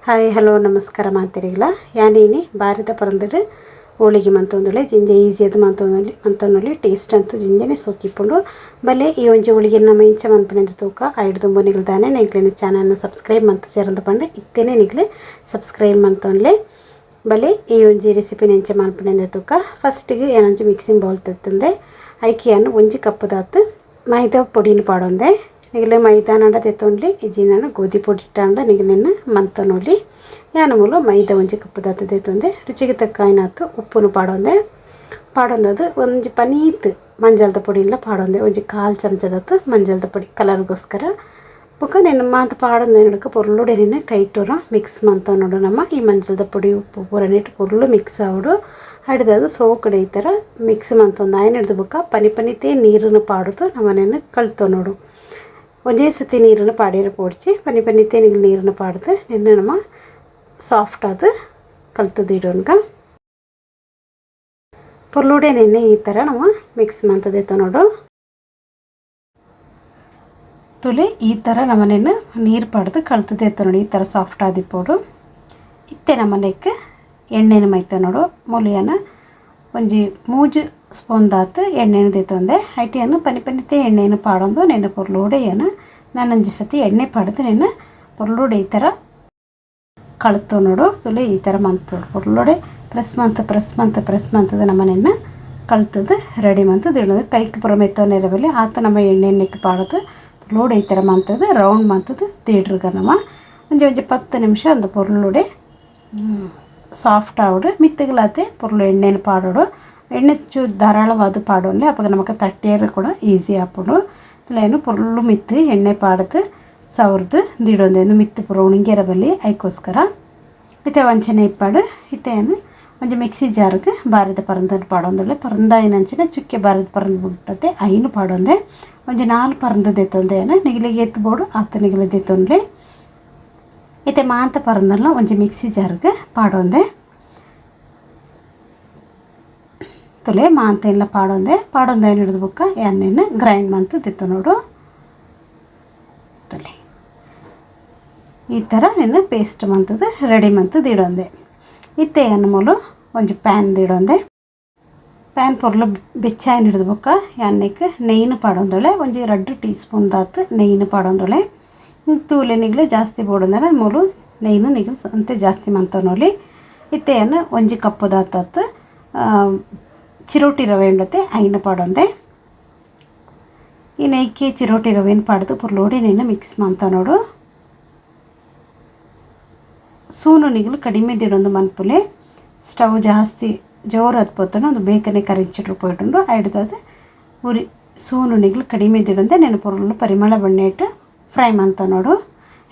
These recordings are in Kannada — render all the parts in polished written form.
ಹಾಯ್ ಹಲೋ ನಮಸ್ಕಾರ ಮಾತಿರಿಗಳ ಯಾನೇನಿ ಭಾರತ ಪರಂದರೆ ಹೋಳಿಗೆ ಮಂತೊಂದುಲೆ ಜಿಂಜೆ ಈಸಿ ಅದು ಮಂತೊಂದುಲೆ ಟೇಸ್ಟ್ ಅಂತ ಜಿಂಜನೆ ಸೋಕಿಕೊಂಡು ಬಲೆ ಈ ಒಂಜಿ ಹೋಳಿಗೆ ನಮ್ಮ ಇಂಚ ಮನ್ಪನೆಂದ ತೂಕ ಐದು ತುಂಬನಿಗಲ್ದಾನೆ ನೆಗ್ಲಿನ ಚಾನಲ್ನ ಸಬ್ಸ್ಕ್ರೈಬ್ ಮಂತ ಸೇರಂದ ಪಂಡೆ ಇತ್ತೇನೆ ನಿಗ್ಲೆ ಸಬ್ಸ್ಕ್ರೈಬ್ ಮಂತೊಂಡ್ಲೆ ಬಲೆ ಈ ಒಂಜಿ ರೆಸಿಪಿನ ಇಂಚ ಮನ್ಪನೆಂದ ತೂಕ ಫಸ್ಟಿಗೆ ಏನೊಂಜಿ ಮಿಕ್ಸಿಂಗ್ ಬೌಲ್ ತೆತ್ತುಂದೆ ಐಕಿಯನ್ನು ಒಂಜಿ ಕಪ್ ದಾತು ಮೈದಾ ಪೊಡಿನ ಪಾಡೊಂದೆ ನಿಗಲೆ ಮೈದಾ ನಂಡ ತೆತ್ತೊಂಡ್ಲಿ ಇಜ್ಜಿನ ಗೋಧಿ ಪೊಡಿ ಇಟ್ಟಾಂಡ ನಿಗಲೆನ ಮಂತೊನೊಲಿ ಯಾನ ಮೂಲ ಮೈದಾ ಒಂಜಿ ಕಪ್ಪು ದಾತು ತೆತ್ತೊಂದೆ ರುಚಿಗೆ ತಕ್ಕಾಯಿನಾತು ಉಪ್ಪುನು ಪಾಡೊಂದದು ಒಂಜಿ ಪನೀತ್ ಮಂಜಲ್ದ ಪೊಡಿಲ ಪಾಡೊಂದೆ ಒಂಜಿ 1/4 ಚಮಚದತ್ತು ಮಂಜಲ್ದ ಪೊಡಿ ಕಲರ್ಗೋಸ್ಕರ ಬೊಕ ನೆನ ಮಾತ ಪಾಡೊಂದೆ ನಡಕ ಪೊರ್ಲುಡೆ ನೆನೆ ಕೈಟೋರ ಮಿಕ್ಸ್ ಮಂತೊನೊಡು ನಮ್ಮ ಈ ಮಂಜಲ್ದ ಪೊಡಿ ಉಪ್ಪು ಪೂರನೆಟ್ ಪೊರ್ಲು ಮಿಕ್ಸ್ ಆವಡು ಹಿಡ್ದದು ಸೋಕಡೆ ಈ ಥರ ಮಿಕ್ಸ್ ಮಂತೊಂದು ಆಯ್ನ ಹಿಡ್ದು ಬೊಕ ಪನಿತೇ ನೀರನ್ನು ಪಾಡುದು ನಮ್ಮನೆಯನ್ನು ಕಳ್ತೊ ನೋಡು ಒಂದೇ ಸತಿ ನೀರನ್ನು ಪಾಡಿರ ಪೋಡ್ಚಿ ಪನಿತೇ ನೀರನ್ನು ಪಾಡ್ದು ನಿನ್ನೆ ನಮ್ಮ ಸಾಫ್ಟ್ ಅದು ಕಲ್ತದ್ದು ಇಡೋನ್ಗ ಪೊರ್ಲುಡೆ ನೆನ್ನೆ ಈ ಥರ ನಮ್ಮ ಮಿಕ್ಸ್ ಮಂತದೈತ ನೋಡು ತುಲೆ ಈ ಥರ ನಮ್ಮನೆಯನ್ನು ನೀರು ಪಾಡ್ದು ಕಲ್ತದೈತ ನೋಡಿ ಈ ಥರ ಸಾಫ್ಟ್ ಆದಿಪ್ಪೋಡು ಇತ್ತೆ ನಮ್ಮನೆಕ್ಕೆ ಎಣ್ಣೆನ ಮೈತ ನೋಡು ಮೂಲಿಯನ ಒಂಜಿ 3 ಸ್ಪೂನ್ ದಾತು ಎಣ್ಣೆನ ದೇತೊಂದೆ ಐಟಿಯನ್ನು ಪನಿತೇ ಎಣ್ಣೆಯನ್ನು ಪಾಡೊಂದು ನೆನ್ನೆ ಪೊರ್ಲುಡೆಯನ್ನು ನಾನೊಂಜಿ ಸತಿ ಎಣ್ಣೆ ಪಾಡ್ದು ನೆನ್ನೆ ಪೊರ್ಲುಡೆ ಈ ಥರ ಕಳ್ತು ನೋಡು ತುಲೆ ಈ ಥರ ಮಂತ್ಪೋಡು ಪೊರ್ಲುಡೆ ಪ್ರೆಸ್ ಮಂತದ ನಮ್ಮನೆಯನ್ನು ಕಳ್ತದು ರೆಡಿ ಮಂತದ್ದು ಇಡೋದು ಕೈಗೆ ಪುರ ಮೆತ್ತೋನೆರಬಲ್ಲಿ ಆತ ನಮ್ಮ ಎಣ್ಣೆಕ್ಕೆ ಪಾಡೋದು ಪೊರ್ಲುಡೆ ಈ ಥರ ಮಂತದ್ದು ರೌಂಡ್ ಮಂತದ್ದು ತೀಡ್ರಿಗ ನಮ್ಮ ಒಂಜಿ 10 ನಿಮಿಷ ಒಂದು ಪೊರ್ಲುಡೆ ಸಾಫ್ಟ್ ಆವಡು ಮಿತ್ತಗಲಾತೆ ಪೊರ್ಲು ಎಣ್ಣೆನ ಪಾಡೋಡು ಎಣ್ಣೆ ಧಾರಾಳವಾದ ಪಾಡೋನ್ಲೆ ಅವಾಗ ನಮಗೆ ತಟ್ಟೆಯರು ಕೂಡ ಈಸಿ ಆಪಡು ಏನು ಪೊರ್ಲು ಮಿತ್ತು ಎಣ್ಣೆ ಪಾಡದು ಸವರ್ದು ದಿಡೊಂದೇನು ಮಿತ್ತು ಪುರ ಉಣಿಗೆರ ಬಲ್ಲಿ ಐಕೋಸ್ಕರ ಇತ್ತೆ ವಂಚನೆ ಇಪ್ಪಾಡು ಇತ್ತೆಯನ್ನು ಒಂಜಿ ಮಿಕ್ಸಿ ಜಾರ್ಗೆ ಬಾರಿದ ಪರಂದನ್ನು ಪಾಡೊಂದುಳ್ಳೆ ಪರಂದಾಯಿನಂಚಿನ ಚುಕ್ಕೆ ಬಾರಿದ ಪರಂದು ಬಿಟ್ಟತೆ ಐನು ಪಾಡೊಂದೆ ಒಂಜಿ 4 ಪರಂದು ದೆತ್ತೊಂದೆ ನಿಗಲಿಗೆ ಎತ್ತಬೋಡು ಆತ ನಿಗಲಿ ದೆತ್ತೊಂಡ್ಲೆ ಇತ್ತೆ ಮಾಂತ ಪರಂದಲ್ಲ ಒಂಜಿ ಮಿಕ್ಸಿ ಜಾರ್ಗೆ ಪಾಡೊಂದೆ ತುಲೆ ಮಾಂತ ಎಲ್ಲ ಪಾಡೊಂದೆ ಏನು ಹಿಡಿದು ಬುಕ್ಕ ಎಣ್ಣೆನ ಗ್ರೈಂಡ್ ಮಂತ್ ದಿತ್ತು ನೋಡು ತುಲೆ ಈ ಥರ ನೆನ ಪೇಸ್ಟ್ ಮಂತದ್ದು ರೆಡಿ ಮಂತದ್ದು ಇಡೊಂದೆ ಇತ್ತೆ ಎನ್ನ ಮೂಲು ಒಂಜಿ ಪ್ಯಾನ್ ದಿಡೊಂದೆ ಪ್ಯಾನ್ ಪೊರ್ಲು ಬೆಚ್ಚಾಯನ್ ಹಿಡಿದು ಬುಕ್ಕ ಎಣ್ಣೆಗೆ ನೆಯ್ನು ಪಾಡೊಂದೊಳೆ ಒಂಜಿ 2 ಟೀ ಸ್ಪೂನ್ ದಾತು ನೆಯ್ನು ಪಾಡೊಂದೊಳೆ ತೂಲೆ ನಿಗಲೆ ಜಾಸ್ತಿ ಬೋಡಂದ್ರೆ ಮೂಲು ನೆಯ್ನು ನಿಗಲ್ ಅಂತೆ ಜಾಸ್ತಿ ಮಂತನೋಲಿ ಇತ್ತೆಯನ್ನು ಒಂಜಿ ಕಪ್ಪು ದಾತು ಚಿರೋಟಿ ರವೆ ಉಂಡತೆ ಐನು ಪಾಡೊಂದೆ ಈ ನೈಕೆ ಚಿರೋಟಿ ರವೆನ ಪಾಡ್ದು ಪುರ್ಲೋಡಿ ನೆಯ್ನು ಮಿಕ್ಸ್ ಮಂತ ನೋಡು ಸೂನು ನಿಗಲು ಕಡಿಮೆ ದಿಡೊಂದು ಮನ್ಪುಲೆ ಸ್ಟವ್ ಜಾಸ್ತಿ ಜೋರು ಹತ್ಪೋತನು ಒಂದು ಬೇಕನೆ ಕರಿಂಚಿಟ್ರು ಪೋಯ್ಟುಂಡು ಐಡ್ದದು ಉರಿ ಸೂನು ನಿಗಲು ಕಡಿಮೆ ದಿಡೊಂದೆ ನೆನ ಪುರ್ಲು ಪರಿಮಳ ಬಣ್ಣೆ ಇಟ್ಟು ಫ್ರೈ ಮಂತ ನೋಡು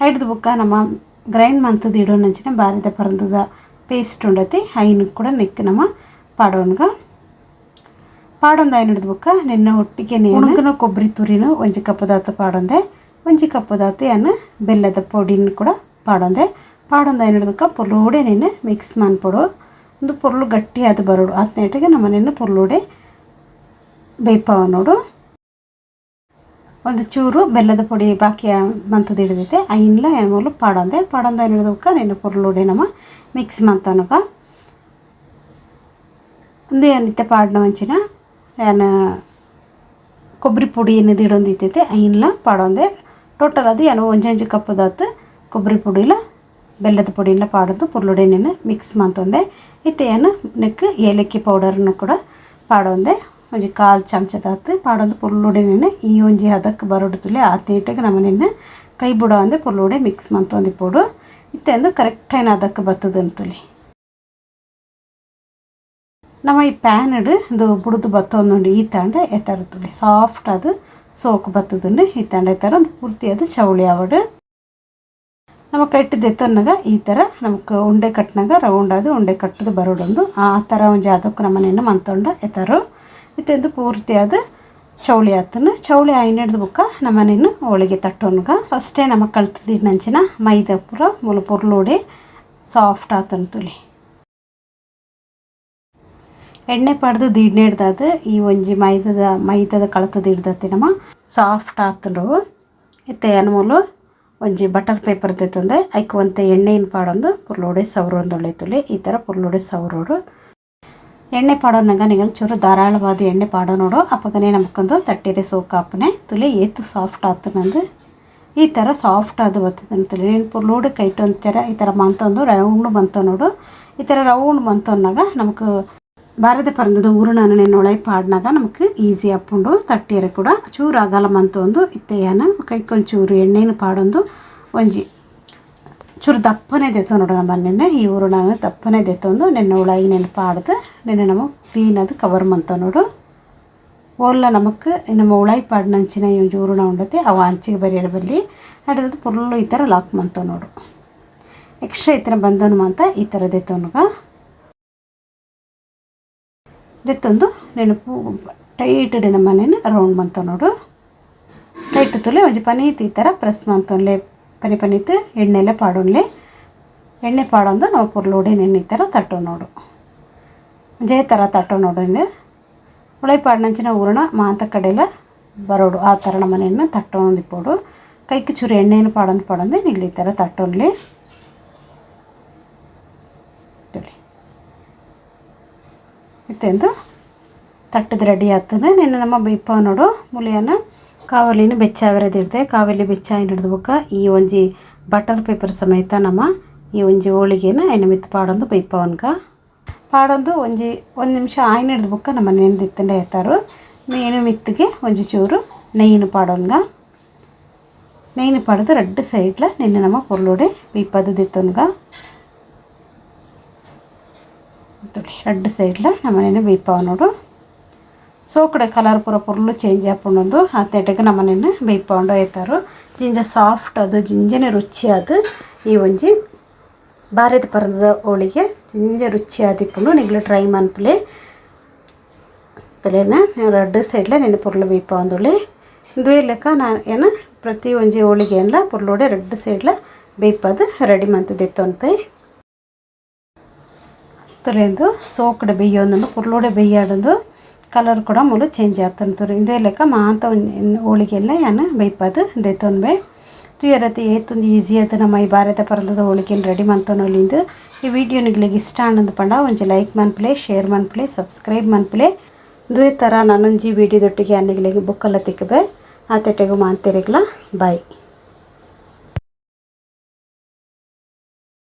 ಐಡ್ದು ಬುಕ್ಕ ನಮ್ಮ ಗ್ರೈಂಡ್ ಮಂತದ್ದು ಇಡೋನಂಚಿನ ಬಾರಿದ ಪರಂದದ ಪೇಸ್ಟ್ ಉಂಡತಿ ಐನು ಕೂಡ ನೆಕ್ ನಮ್ಮ ಪಾಡೋನ್ಗ ಪಾಡೊಂದು ಐನು ಹಿಡಿದು ಬುಕ್ಕ ನಿನ್ನ ಒಟ್ಟಿಗೆ ಉಣಕನ ಕೊಬ್ಬರಿ ತುರಿನು ಒಂಜಿ ಕಪ್ಪು ದಾತು ಪಾಡೊಂದೆ ಒಂಜಿ ಕಪ್ಪು ದಾತು ಏನು ಬೆಲ್ಲದ ಪೊಡಿನ ಕೂಡ ಪಾಡೊಂದೆ ಐನು ಹಿಡಿದಕ್ಕ ಪೊರ್ಲುಡೆ ನೆನೆ ಮಿಕ್ಸ್ ಮಾಡ್ಕೊಡು ಒಂದು ಪೊರ್ಲು ಗಟ್ಟಿ ಅದು ಬರೋಡು ಆತ ನೆಟ್ಟಿಗೆ ನಮ್ಮ ನೆನೆ ಪೊರ್ಲುಡೆ ಬೇಯ್ಪವ ನೋಡು ಒಂದು ಚೂರು ಬೆಲ್ಲದ ಪೊಡಿ ಬಾಕಿ ಮಂತದ್ದು ಹಿಡಿದೈತೆ ಐನ್ಲ ಏನು ಪಾಡೊಂದೆ ಐನು ಹಿಡಿದಕ್ಕ ನೆನೆ ಪೊರ್ಲುಡೆ ನಮ್ಮ ಮಿಕ್ಸ್ ಮಂತನಗ ಒಂದು ಏನಿತ್ತೆ ಪಾಡ್ನ ಹಂಚಿನ ಏನು ಕೊಬ್ಬರಿ ಪುಡಿ ಏನದು ಇಡೊಂದಿತ್ತೈತೆ ಐನ್ಲ ಪಾಡೊಂದೆ ಟೋಟಲ್ ಅದು ಏನು ಒಂಜೊಂಜಿ ಕಪ್ಪು ದಾತು ಕೊಬ್ಬರಿ ಪುಡಿಲ ಬೆಲ್ಲದ ಪುಡಿಲ ಪಾಡೋದು ಪುರ್ಲುಡೆನೇನು ಮಿಕ್ಸ್ ಮಂತೊಂದೆ ಇತ್ತೆ ಏನು ನೆಕ್ ಏಲಕ್ಕಿ ಪೌಡರ್ನು ಕೂಡ ಪಾಡೊಂದೆ ಒಂಜಿ 1/4 ಚಮಚದಾತು ಪಾಡೊಂದು ಪುರ್ಲುಡೆನೇನು ಈ ಒಂಜಿ ಹದಕ್ಕೆ ಬರೋಡುತ್ತಲೆ ಆ ತೀಟಗೆ ನಮ್ಮನೆಯನ್ನು ಕೈ ಬಿಡೋ ಅಂದೆ ಪುರ್ಲುಡೆ ಮಿಕ್ಸ್ ಮಂತೊಂದು ಪೋಡು ಇತ್ತೆ ಅಂದು ಕರೆಕ್ಟ್ ಏನು ಅದಕ್ಕೆ ಬರ್ತದೆ ಅಂತಲಿ ನಮ್ಮ ಈ ಪ್ಯಾನ್ ಇಡು ಇದು ಬುಡ್ದು ಬತ್ತೊಂದು ಈ ತಂಡ ಎತ್ತರತ್ತುಳಿ ಸಾಫ್ಟ್ ಅದು ಸೋಕು ಬತ್ತದನ್ನು ಈ ತಂಡ ಎತ್ತರ ಒಂದು ಪೂರ್ತಿ ಅದು ಚೌಳಿ ಆವಡು ನಮ್ಮ ಕಟ್ಟಿದ ಎತ್ತೊನ್ನಾಗ ಈ ಥರ ನಮಗೆ ಉಂಡೆ ಕಟ್ಟಿನಾಗ ರೌಂಡ್ ಅದು ಉಂಡೆ ಕಟ್ಟದು ಬರೋಡೊಂದು ಆ ಥರ ಒಂದು ಅದಕ್ಕೆ ನಮ್ಮನೆಯನ್ನು ಮಂತೊಂಡ ಎತ್ತರು ಇತ್ತೆಂದು ಪೂರ್ತಿ ಅದು ಚೌಳಿ ಆತನು ಚೌಳಿ ಐನು ಹಿಡ್ದು ಬುಕ್ಕ ನಮ್ಮನೆಯನ್ನು ಹೋಳಿಗೆ ತಟ್ಟೋನ್ಗ ಫಸ್ಟೇ ನಮ್ಮ ಕಲ್ತದ್ದು ನಂಚಿನ ಮೈದಾ ಪುರ ಮೂಲ ಪುರ್ಲುಡೆ ಸಾಫ್ಟ್ ಆತಂತುಲಿ ಎಣ್ಣೆ ಪಾಡ್ದು ದೀಡ್ನೆ ಹಿಡ್ದದು ಈ ಒಂಜಿ ಮೈದದ ಕಳತದ ಹಿಡ್ದತಿ ನಮ್ಮ ಸಾಫ್ಟ್ ಆತಂಡು ಇತ್ತೆ ಅನ್ಮೂಲು ಒಂಜಿ ಬಟರ್ ಪೇಪರ್ ತೆತ್ತೊಂದೆ ಐಕ್ ಒಂತೆ ಎಣ್ಣೆನ ಪಾಡೊಂದು ಪುರ್ಲೋಡೆ ಸವರೊಂದುಲ್ಲೆ ತುಲೆ ಈ ಥರ ಪುರ್ಲೋಡೆ ಸವರೋಡು ಎಣ್ಣೆ ಪಾಡೋನಾಗ ನೀವು ಚೂರು ಧಾರಾಳವಾದ ಎಣ್ಣೆ ಪಾಡೋ ನೋಡು ಅಪ್ಪಗನೆ ನಮ್ಕೊಂದು ತಟ್ಟೆರೆ ಸೋಕಾಪನೆ ತುಲೆ ಏತು ಸಾಫ್ಟ್ ಆತನಂದು ಈ ಥರ ಸಾಫ್ಟ್ ಆದ ಬರ್ತದೆ ಅಂತೇಳಿ ನೀನು ಪುರ್ಲೋಡೆ ಕೈಟ್ ಒಂಥರ ಈ ಥರ ಮಂತೊಂದು ರೌಂಡ್ ಬಂತ ನೋಡು ಈ ಥರ ರೌಂಡ್ ಬಂತೊನ್ನಾಗ ನಮ್ಗೆ ಬಾರದ ಪರಂದದ ಊರಣನ నేను ಒಳಗೆ ಪಾಡ್ನಾಗ ನಮಗೆ ಈಸಿ ಅಪ್ಪುಂಡು ತಟ್ಟಿಯರೆ ಕೂಡ ಚೂರು ಆಗಲ ಮಂತೊಂದು ಇತ್ತೆಯನ ಕೈಕೊಂಚೂರು ಎಣ್ಣೆನ ಪಾಡೊಂದು ಒಂಜಿ ಚೂರು ದಪ್ಪನೆ ದೆತ್ತೋ ನೋಡು ನಮ್ಮನ್ನೆನೆ ಈ ಊರಣನ ದಪ್ಪನೆ ದೆತ್ತೊಂದು ನೆನ್ನೆ ಒಳಗೆ ನೆನೆ ಪಾಡ್ದು ನೆನ್ನೆ ನಮ್ಮ ಕ್ಲೀನ್ ಅದು ಕವರ್ ಮಂತ ನೋಡು ಓಲ್ಲ ನಮಕ್ ನಮ್ಮ ಒಳಗೆ ಪಾಡ್ನಂಚಿನ ಈ ಒಂಜಿ ಊರಣ ಉಂಡತೆ ಅವ ಅಂಚಿಗೆ ಬರಿಯರ ಬಲ್ಲಿ ಅಡದು ಪುರ್ಲು ಈ ಥರ ಲಾಕ್ ಮಂತ ನೋಡು ಎಕ್ಸ್ಟ್ರಾ ಈ ಥರ ಬಂದನು ಮಂತ ಈ ಥರ ದೆತ್ತೋನುಗ ದೆತ್ತೊಂದು ನೆನಪು ಟೈಟ್ ನಮ್ಮನೇನು ರೌಂಡ್ ಮಂತ ನೋಡು ಟೈಟ್ ತುಲೆ ಒಂಜಿ ಪನೀತ್ ಈ ಥರ ಪ್ರೆಸ್ ಮಂತೊನ್ಲೆ ಪನೀತ್ ಎಣ್ಣೆಲೆ ಪಾಡೋನ್ಲೆ ಎಣ್ಣೆ ಪಾಡೊಂದು ನಾವು ಪುರ್ಲೋಡೆ ನೆನ್ನೆ ಈ ಥರ ತಟ್ಟೋ ನೋಡು ಜೇ ಥರ ತಟ್ಟೋ ನೋಡು ಒಳಗೆ ಪಾಡ್ನಂಚಿನ ಊರಣ ಮಾಂತ ಕಡೆಲ್ಲ ಬರೋಡು ಆ ಥರ ನಮ್ಮನೆಯನ್ನು ತಟ್ಟೊಂದಿಪ್ಪೋಡು ಕೈಗೆ ಚೂರು ಎಣ್ಣೆಯನ್ನು ಪಾಡೊಂದು ಇಲ್ಲಿ ಈ ಥರ ತಟ್ಟೋನ್ಲಿ ಇತ್ತೆಂದು ತಟ್ಟದ ರೆಡಿ ಆಗ್ತದೆ ನಿನ್ನೆ ನಮ್ಮ ಬಿಪ್ಪ ನೋಡು ಮುಲಿಯನ್ನ ಕಾವಲಿನ ಬೆಚ್ಚಾವರದಿಡ್ದೆ ಕಾವಲಿ ಬೆಚ್ಚಾಯಿ ಹಿಡಿದ್ಬೇಕ ಈ ಒಂಜಿ ಬಟರ್ ಪೇಪರ್ ಸಮೇತ ನಮ್ಮ ಈ ಒಂಜಿ ಹೋಳಿಗೆನ ಐನ ಮಿತ್ತು ಪಾಡೊಂದು ಬೈಪವನ್ಗ ಪಾಡೊಂದು ಒಂದು ನಿಮಿಷ ಆಯ್ನ ಹಿಡಿದ್ಬೇಕ ನಮ್ಮ ನೆನೆದಿತ್ತಂಡೆ ಎತ್ತಾರು ಮೇನು ಮಿತ್ತಿಗೆ ಒಂಜಿ ಚೂರು ನೆಯ್ಯಿನ ಪಾಡೋನ್ಗ ನೆಯ್ಯಿನ ಪಾಡೋದು ರೆಡ್ ಸೈಡ್ಲ ನಿನ್ನೆ ನಮ್ಮ ಪುರ್ಲೋಡೆ ಬೈಪದು ದಿತ್ತೊನ್ಗ ರೆಡ್ ಸೈಡ್ಲ ನಮ್ಮನೇನೆ ಬೈಪಾವ ನೋಡು ಸೋಕಡೆ ಕಲರ್ ಪೂರ ಪುರ್ಲು ಚೇಂಜ್ ಆಪುಂಡೊಂದು ಆ ತೆಟಗೆ ನಮ್ಮನೇನೆ ಬೈಪೌಂಡು ಐತಾರು ಜಿಂಜ ಸಾಫ್ಟ್ ಅದು ಜಿಂಜನೆ ರುಚಿ ಅದು ಈ ಒಂಜಿ ಬಾರೆದ ಪರದ ಹೋಳಿಗೆ ಜಿಂಜ ರುಚಿ ಆದಿಪ್ಪುಂಡು ನಿಗ್ಲು ಟ್ರೈ ಮನ್ಪುಲೆ ತಲೆನ ರೆಡ್ ಸೈಡ್ಲ ನೆನೆ ಪುರ್ಲು ಬೈಪೌಂದುಲೆ ದುವೆ ಲೆಕ್ಕ ನಾನು ಏನು ಪ್ರತಿ ಒಂಜಿ ಹೋಳಿಗೆ ಎಲ್ಲ ಪುರ್ಲೋಡೆ ರೆಡ್ ಸೈಡ್ಲ ಬೈಪದು ರೆಡಿ ಮಂತದಿತ್ತೊನ್ಪೈ ತುಲೆಂದು ಸೋಕಡೆ ಬೇಯೋಂದು ಪುರ್ಲೋಡೆ ಬೇಯಾಡೊಂದು ಕಲರ್ ಕೂಡ ಮುಲು ಚೇಂಜ್ ಆಗ್ತಂತರು ಇಂದೇ ಲೆಕ್ಕ ಮಾಂತ ಹೋಳಿಗೆ ಎಲ್ಲ ಏನು ಬೈಪದು ದೆತ್ತೊನ್ಬೆ ತುಯರತಿ ಏತೊಂದು ಈಸಿ ಅದು ನಮ್ಮ ಈ ಬಾರದ ಪರಂದದ ಹೋಳಿಗೆನ ರೆಡಿ ಮಂತೊನೊಲಿಂದು ಈ ವಿಡಿಯೋ ನಿಗ್ಲಿಗೆ ಇಷ್ಟ ಅನ್ನೋದು ಪಂಡ ಒಂಜಿ ಲೈಕ್ ಮನ್ಪ್ಲೆ ಶೇರ್ ಮನ್ಪ್ಲೆ ಸಬ್ಸ್ಕ್ರೈಬ್ ಮನ್ಪ್ಲೆ ದುವೆ ಥರ ನಾನೊಂಜಿ ವಿಡಿಯೋದೊಟ್ಟಿಗೆ ಅನ್ನಿಗ್ಲಿಗೆ ಬುಕ್ಕೆಲ್ಲ ತಿಕ್ಕಬೆ ಆ ತೆಟ್ಟೆಗೂ ಮಾಂತೆರಿಗ್ಲ ಬಾಯ್.